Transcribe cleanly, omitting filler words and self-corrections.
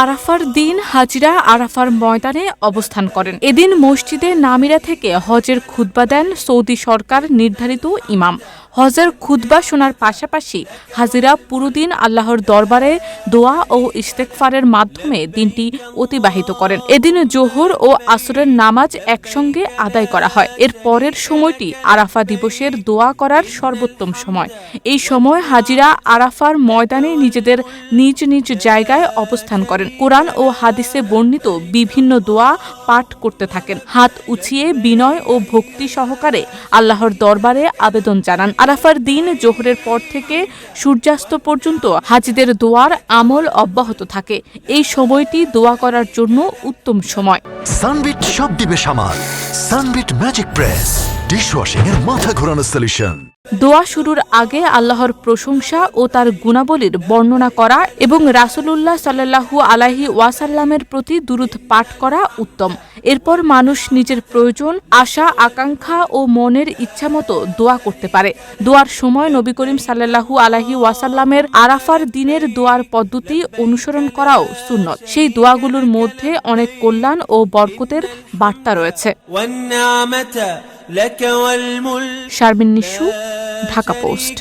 আরাফার দিন হাজিরা আরাফার ময়দানে অবস্থান করেন। এদিন মসজিদে নামিরা থেকে হজের খুতবা দেন সৌদি সরকার নির্ধারিত ইমাম। হজের খুতবা শোনার পাশাপাশি হাজিরা পুরো দিন আল্লাহর দরবারে দোয়া ও ইস্তেগফারের মাধ্যমে দিনটি অতিবাহিত করেন। এদিন জোহর ও আসরের নামাজ একসঙ্গে আদায় করা হয়। এর পরের সময়টি আরাফা দিবসের দোয়া করার সর্বোত্তম সময়। এই সময় হাজিরা আরাফার ময়দানে নিজেদের নিজ নিজ জায়গায় অবস্থান করেন। কোরআন ও হাদিসে বর্ণিত বিভিন্ন দোয়া পাঠ করতে থাকেন। হাত উঁচিয়ে বিনয় ও ভক্তি সহকারে আল্লাহর দরবারে আবেদন জানান। আরাফার দিন জোহরের পর থেকে সূর্যাস্ত পর্যন্ত হাজিদের দোয়ার আমল অব্যাহত থাকে। এই সময়টি দোয়া করার জন্য উত্তম সময়। সানবিট সব দিবে সামাল। সানবিট ম্যাজিক প্রেস ডিশওয়াশিং এর মাথা ঘোরানো সলিউশন। দোয়া শুরুর আগে আল্লাহর প্রশংসা ও তার গুণাবলীর বর্ণনা করা এবং রাসূলুল্লাহ সাল্লাল্লাহু আলাইহি ওয়াসাল্লামের প্রতি দুরূদ পাঠ করা উত্তম। এরপর মানুষ নিজের প্রয়োজন, আশা, আকাঙ্ক্ষা ও মনের ইচ্ছামতো দোয়া করতে পারে। দোয়ার সময় নবী করিম সাল্লাল্লাহু আলাইহি ওয়াসাল্লামের আরাফার দিনের দোয়ার পদ্ধতি অনুসরণ করাও সুন্নত। সেই দোয়াগুলোর মধ্যে অনেক কল্যাণ ও বরকতের বার্তা রয়েছে। শারমিন নিশু, ঢাকা পোস্ট।